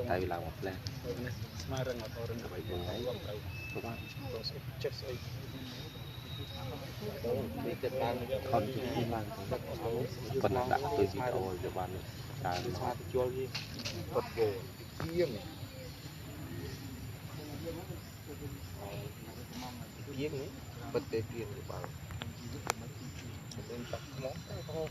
tại vì làm một lần con chỉ mang phần đặt tôi chỉ thôi cho bạn ta nó chua đi vật về riêng riêng ấy vật để tiền của bạn bên tập món không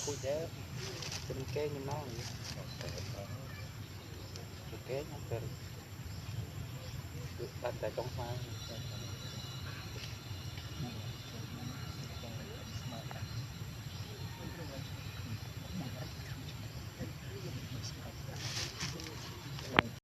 cối đá trên cái như nó cái nó đặt tại trong pha